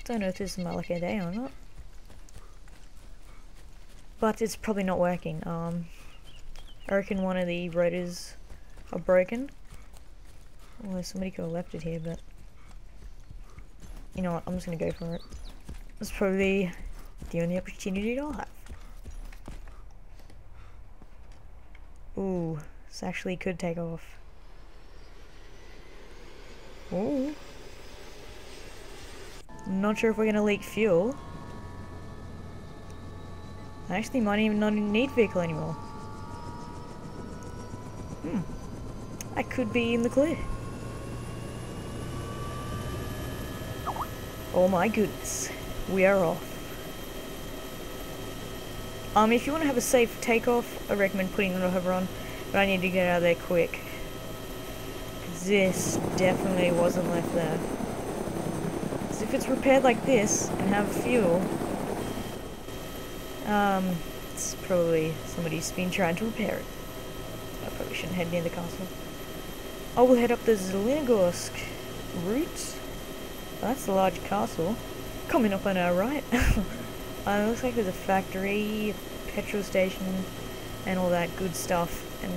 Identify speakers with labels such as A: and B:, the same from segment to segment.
A: Don't know if this is my lucky day or not. But it's probably not working. I reckon one of the rotors are broken. Although somebody could have left it here, but... You know what, I'm just gonna go for it. It's probably the only opportunity I'll have. Ooh, this actually could take off. Ooh. Not sure if we're gonna leak fuel. I actually might even not need vehicle anymore. I could be in the clear. Oh my goodness, we are off. If you want to have a safe takeoff, I recommend putting the hover on, but I need to get out of there quick. This definitely wasn't left there. Because if it's repaired like this, and have fuel, it's probably somebody's been trying to repair it. I probably shouldn't head near the castle. I will head up the Zelenogorsk route. Oh, that's a large castle. Coming up on our right. It looks like there's a factory, a petrol station, and all that good stuff. And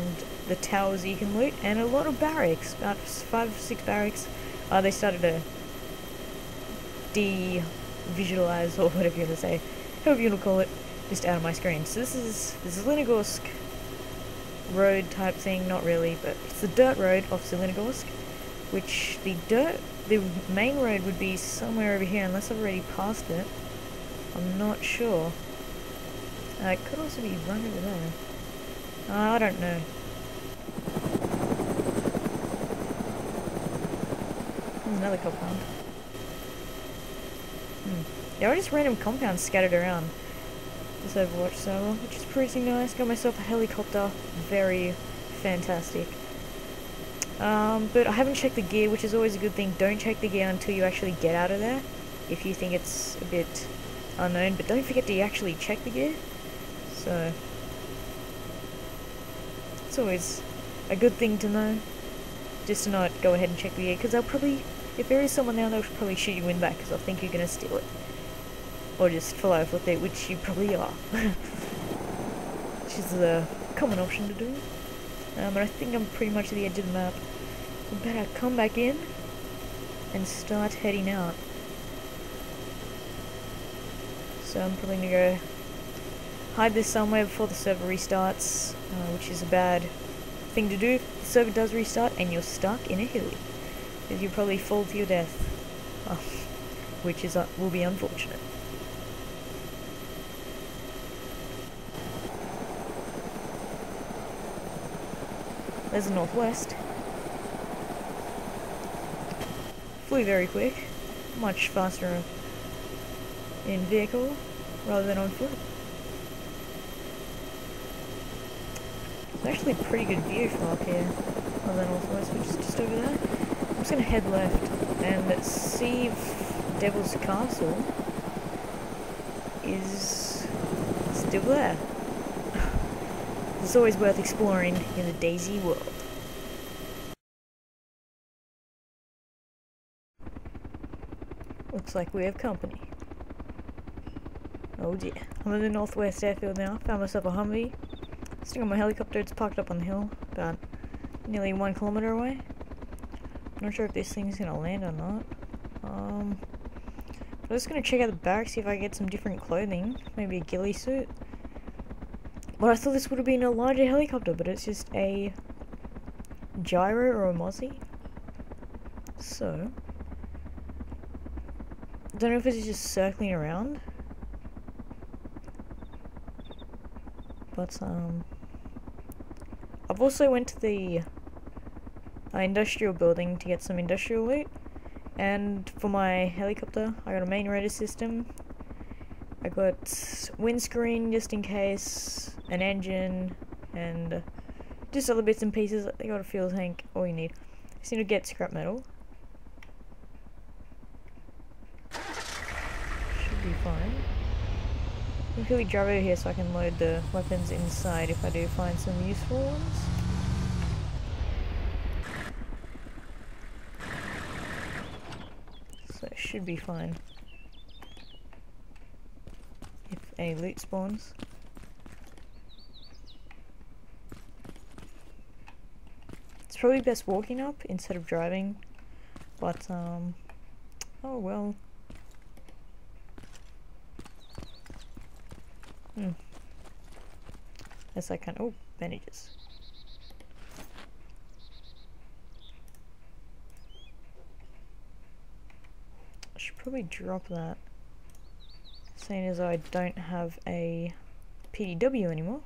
A: the towers you can loot, and a lot of barracks. About 5 or 6 barracks. They started to de-visualize, or whatever you want to say. However you want to call it. Just out of my screen. So this is Zelenogorsk road type thing. Not really, but it's the dirt road of Zelenogorsk. Which the main road would be somewhere over here, unless I've already passed it. I'm not sure. It could also be right over there. I don't know. There's another compound. There are just random compounds scattered around this Overwatch server, which is pretty nice. Got myself a helicopter. Very fantastic. But I haven't checked the gear, which is always a good thing. Don't check the gear until you actually get out of there, if you think it's a bit unknown. But don't forget to actually check the gear. So, it's always a good thing to know. Just to not go ahead and check the gear, because they'll probably, if there is someone there, they'll probably shoot you in back, because they'll think you're going to steal it. Or just fly off with it, which you probably are. Which is a common option to do. But I think I'm pretty much at the edge of the map. I better come back in and start heading out. So I'm probably gonna go hide this somewhere before the server restarts, which is a bad thing to do if the server does restart and you're stuck in a heli. Because you'll probably fall to your death, which is will be unfortunate. There's the northwest. Flew very quick, much faster in vehicle rather than on foot. It's actually a pretty good view from up here on the northwest, which is just over there. I'm just gonna head left and see if Devil's Castle is still there. It's always worth exploring in the DayZ world. Looks like we have company. Oh dear. I'm in the northwest airfield now. Found myself a HumVee. Sitting on my helicopter, it's parked up on the hill, about nearly 1 kilometer away. I'm not sure if this thing's gonna land or not. I'm just gonna check out the barracks, see if I can get some different clothing. Maybe a ghillie suit. Well, I thought this would have been a larger helicopter, but it's just a gyro or a Mozzie. So, I don't know if it's just circling around. But, I've also went to the industrial building to get some industrial loot. And for my helicopter, I got a main radar system. I got windscreen just in case, an engine, and just other bits and pieces. I got a fuel tank, all you need. Just need to get scrap metal. Should be fine. I'm quickly drive over here so I can load the weapons inside if I do find some useful ones. So it should be fine. any loot spawns. It's probably best walking up instead of driving, but oh well. Yes, I can. Oh, bandages. I should probably drop that, seeing as I don't have a PDW anymore.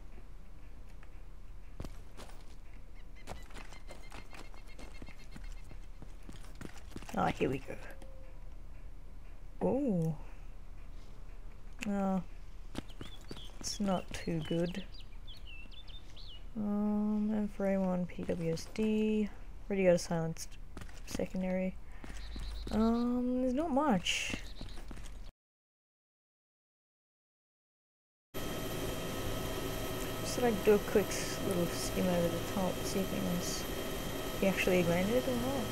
A: Ah, here we go. Oh. It's not too good. M4A1, PWSD. Already got a silenced secondary. There's not much. Just thought I'd do a quick little skim over the top, see if he actually landed or not.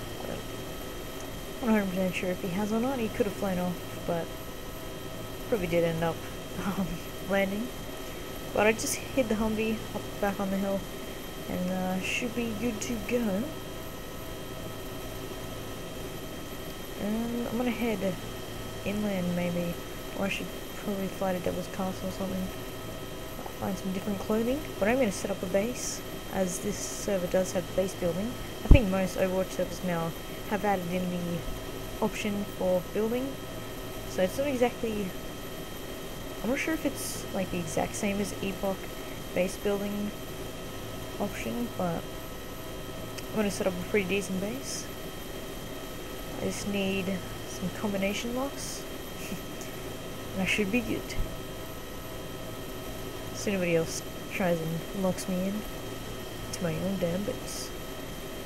A: I'm not 100% sure if he has or not. He could have flown off, but probably did end up landing. But I just hid the Humvee up back on the hill, and should be good to go. And I'm gonna head inland maybe, or I should probably fly to Devil's Castle or something. Find some different clothing. But I'm gonna set up a base, as this server does have base building. I think most Overwatch servers now have added in the option for building, so it's not exactly. I'm not sure if it's like the exact same as Epoch base building option, but I'm gonna set up a pretty decent base. I just need some combination locks, and I should be good. So nobody else tries and locks me in to my own damn base,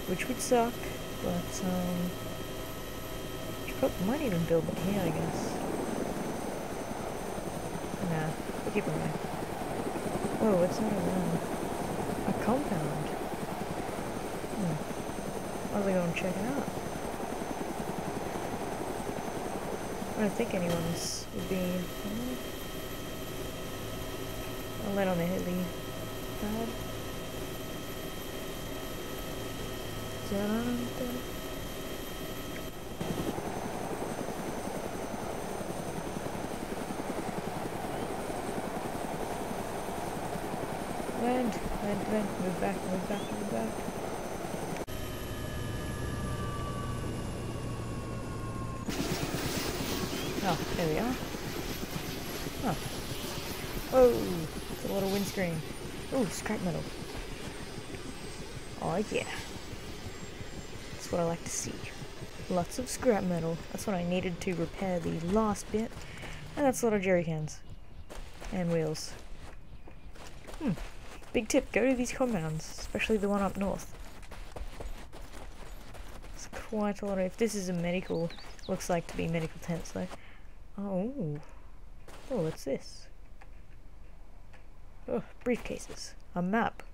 A: which would suck, but might even build it here, I guess. Nah, we'll keep it away. Whoa, what's that around? A compound. I'll go and check it out. I don't think anyone's would be. I'll let on the heli pad. Land, move back. Oh, there we are. Oh. Oh, it's a lot of windscreen. Oh, scrap metal. Oh yeah. That's what I like to see. Lots of scrap metal. That's what I needed to repair the last bit. And that's a lot of jerry cans. And wheels. Big tip, go to these compounds, especially the one up north. It's quite a lot of, if this is a medical, looks like to be medical tents though. Oh, what's this? Oh, briefcases. A map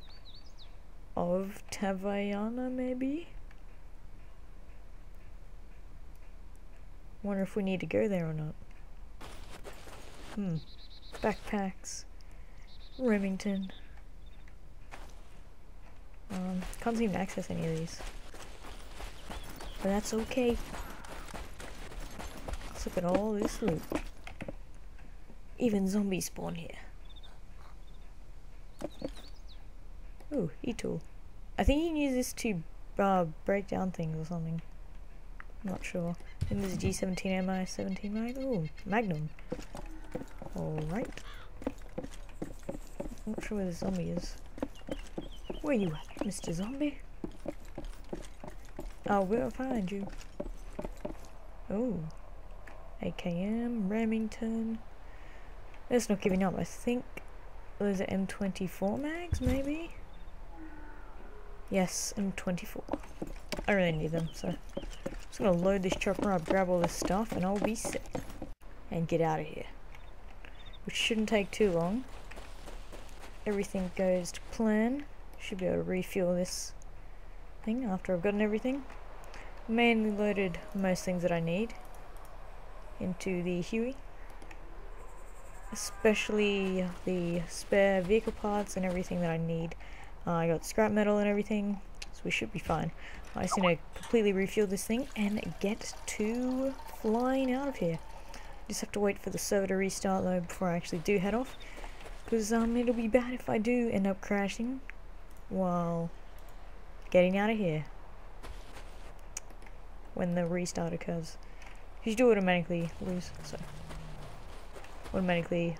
A: of Tavayana, maybe? Wonder if we need to go there or not. Backpacks. Remington. Can't seem to access any of these. But that's okay. Let's look at all this loot. Even zombies spawn here. Ooh, E-tool. I think you can use this to break down things or something. I'm not sure. I think there's a G17 MI17 mag. Ooh, Magnum. Alright. I'm not sure where the zombie is. Where you at, Mr. Zombie? Oh, we'll find you. Oh. AKM, Remington. That's not giving up, I think. Those are M24 mags, maybe? Yes, M24. I really need them, so I'm just gonna load this chopper up, grab all this stuff, and I'll be set. And get out of here. Which shouldn't take too long. Everything goes to plan. Should be able to refuel this thing after I've gotten everything. Mainly loaded most things that I need into the Huey. especially the spare vehicle parts and everything that I need. I got scrap metal and everything, so we should be fine. I just need to completely refuel this thing and get to flying out of here. Just have to wait for the server to restart though before I actually do head off, because it'll be bad if I do end up crashing while getting out of here when the restart occurs. You do automatically lose, so automatically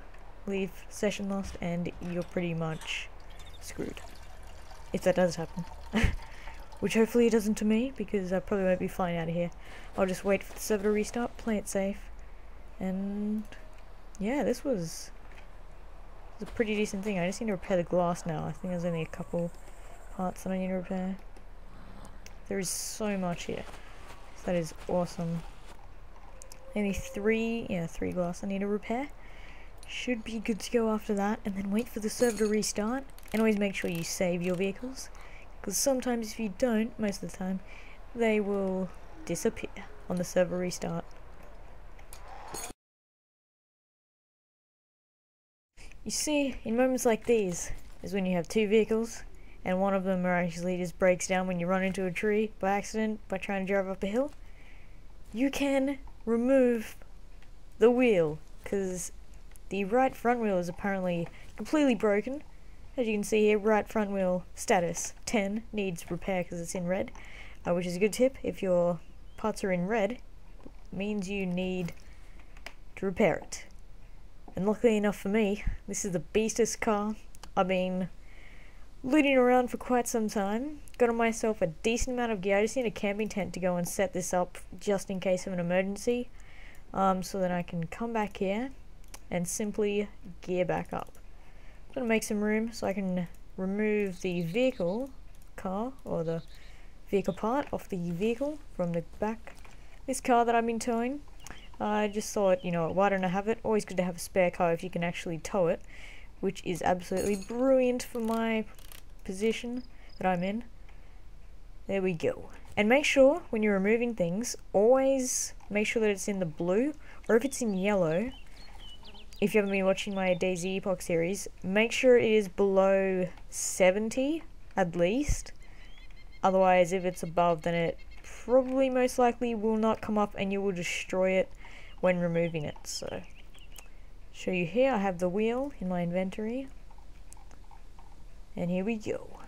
A: leave session lost and you're pretty much screwed if that does happen. Which hopefully it doesn't to me, because I probably won't be flying out of here. I'll just wait for the server to restart, play it safe, and yeah, this was a pretty decent thing. I just need to repair the glass now. I think there's only a couple parts that I need to repair. There is so much here. That is awesome. Only three glass I need to repair. Should be good to go after that, and then wait for the server to restart. And always make sure you save your vehicles, because sometimes if you don't, most of the time, they will disappear on the server restart. You see, in moments like these, is when you have two vehicles, and one of them miraculously just breaks down when you run into a tree by accident by trying to drive up a hill. You can remove the wheel, because the right front wheel is apparently completely broken. As you can see here, right front wheel status 10, needs repair because it's in red, which is a good tip. If your parts are in red, it means you need to repair it. And luckily enough for me, this is the beastest car. I've been looting around for quite some time. Got myself a decent amount of gear. I just need a camping tent to go and set this up just in case of an emergency, so that I can come back here and simply gear back up. I'm going to make some room so I can remove the vehicle car, or the vehicle part off the vehicle from the back. This car that I've been towing, I just thought, you know, why don't I have it? Always good to have a spare car if you can actually tow it, which is absolutely brilliant for my position that I'm in. There we go. And make sure when you're removing things, always make sure that it's in the blue, or if it's in yellow. If you haven't been watching my DayZ Epoch series, make sure it is below 70 at least. Otherwise, if it's above, then it probably most likely will not come up and you will destroy it when removing it. So, show you here, I have the wheel in my inventory. And here we go.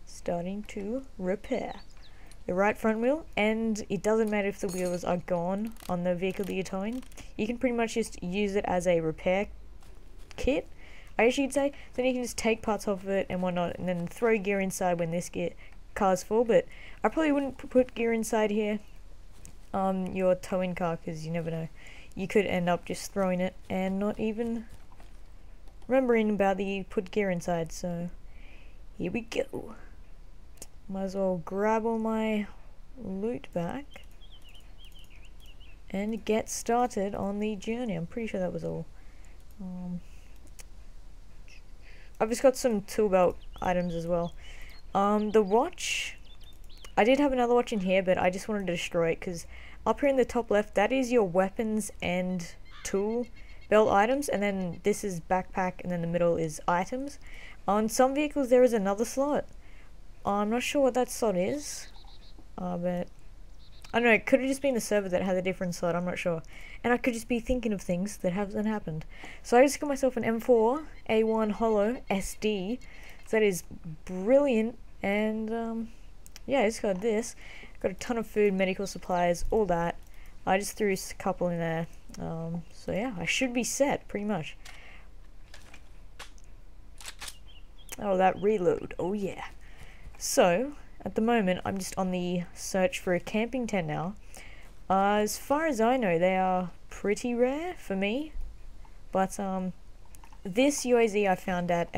A: Starting to repair the right front wheel, and it doesn't matter if the wheels are gone on the vehicle that you're towing. You can pretty much just use it as a repair kit, I guess you'd say. Then you can just take parts off of it and whatnot, and then throw gear inside when this car's full. But I probably wouldn't put gear inside here, your towing car, because you never know. You could end up just throwing it and not even remembering about the put gear inside. So here we go. Might as well grab all my loot back and get started on the journey. I'm pretty sure that was all. I've just got some tool belt items as well. The watch, I did have another watch in here, but I just wanted to destroy it, because up here in the top left, that is your weapons and tool belt items, and then this is backpack, and then the middle is items. On some vehicles there is another slot. I'm not sure what that slot is, but I don't know, it could have just been the server that had a different slot, I'm not sure. And I could just be thinking of things that haven't happened. So I just got myself an M4 A1 Holo SD, so that is brilliant. And yeah, I just got this. Got a ton of food, medical supplies, all that. I just threw a couple in there. So yeah, I should be set, pretty much. Oh, that reload, oh yeah. So, at the moment, I'm just on the search for a camping tent now. As far as I know, they are pretty rare for me. But, this UAZ I found at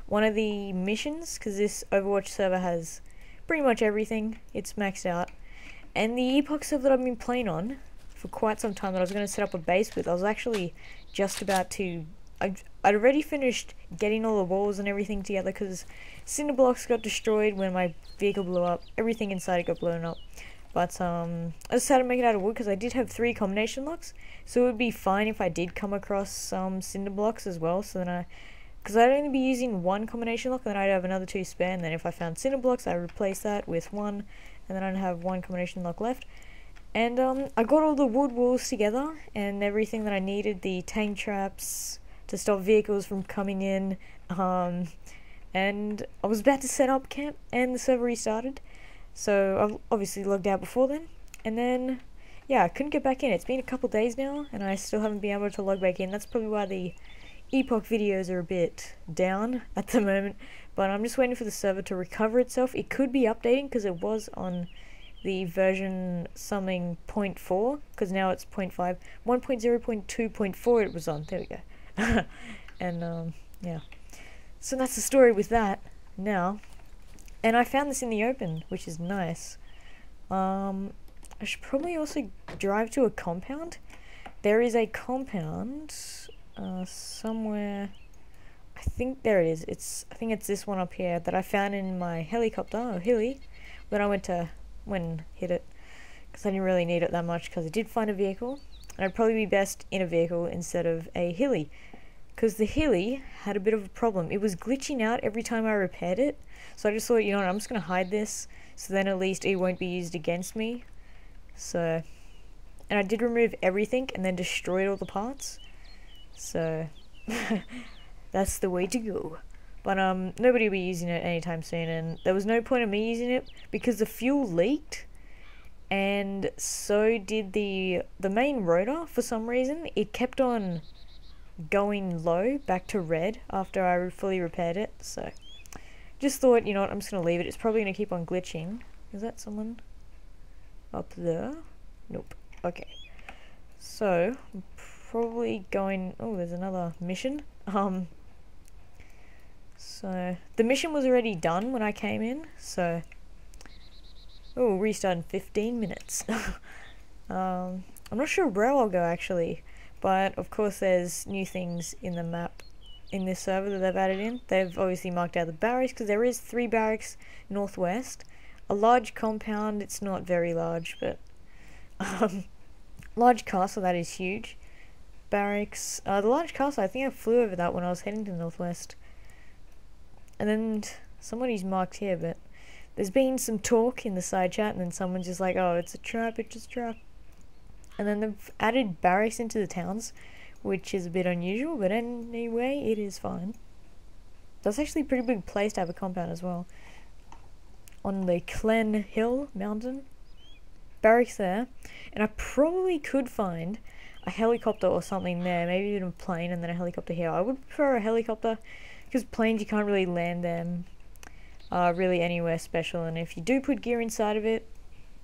A: one of the missions, because this Overwatch server has pretty much everything. It's maxed out. And the Epoch server that I've been playing on for quite some time that I was going to set up a base with, I was actually just about to... I'd already finished getting all the walls and everything together, because cinder blocks got destroyed when my vehicle blew up. Everything inside it got blown up. But I decided to make it out of wood because I did have 3 combination locks, so it would be fine if I did come across some cinder blocks as well. So then because I'd only be using 1 combination lock, and then I'd have another 2 spare, and then if I found cinder blocks, I'd replace that with 1, and then I'd have 1 combination lock left. And I got all the wood walls together, and everything that I needed, the tank traps to stop vehicles from coming in, and I was about to set up camp, and the server restarted. So I obviously logged out before then, and then yeah, I couldn't get back in. It's been a couple days now, and I still haven't been able to log back in. That's probably why the Epoch videos are a bit down at the moment, but I'm just waiting for the server to recover itself. It could be updating because it was on the version something 0.4, because now it's 0.5. 1.0.2.4 it was on. There we go. And yeah. So that's the story with that now. And I found this in the open, which is nice. I should probably also drive to a compound. There is a compound somewhere. I think there it is. I think it's this one up here that I found in my helicopter, or heli, when I went and hit it, because I didn't really need it that much, because I did find a vehicle, and I'd probably be best in a vehicle instead of a heli, because the heli had a bit of a problem. It was glitching out every time I repaired it, so I just thought, you know what, I'm just going to hide this, so then at least it won't be used against me. So, and I did remove everything and then destroyed all the parts, so that's the way to go. But nobody will be using it anytime soon, and there was no point in me using it because the fuel leaked, and so did the main rotor. For some reason, it kept on going low back to red after I fully repaired it. So just thought, you know what, I'm just gonna leave it. It's probably gonna keep on glitching. Is that someone up there? Nope. Okay. So I'm probably going. Oh, there's another mission. So the mission was already done when I came in. So oh, restart in 15 minutes. I'm not sure where I'll go actually, but of course there's new things in the map in this server that they've added in. They've obviously marked out the barracks, because there is 3 barracks northwest. A large compound, it's not very large, but large castle, that is huge. Barracks, the large castle, I think I flew over that when I was heading to the northwest. And then somebody's marked here, but there's been some talk in the side chat, and then someone's just like, oh, it's a trap, it's just a trap. And then they've added barracks into the towns, which is a bit unusual, but anyway, it is fine. That's actually a pretty big place to have a compound as well. On the Glen Hill mountain. Barracks there. And I probably could find a helicopter or something there, maybe even a plane and then a helicopter here. I would prefer a helicopter, because planes, you can't really land them really anywhere special, and if you do put gear inside of it,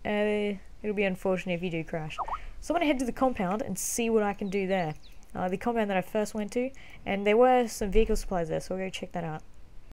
A: it'll be unfortunate if you do crash. So I'm going to head to the compound and see what I can do there. The compound that I first went to, and there were some vehicle supplies there, so we'll go check that out.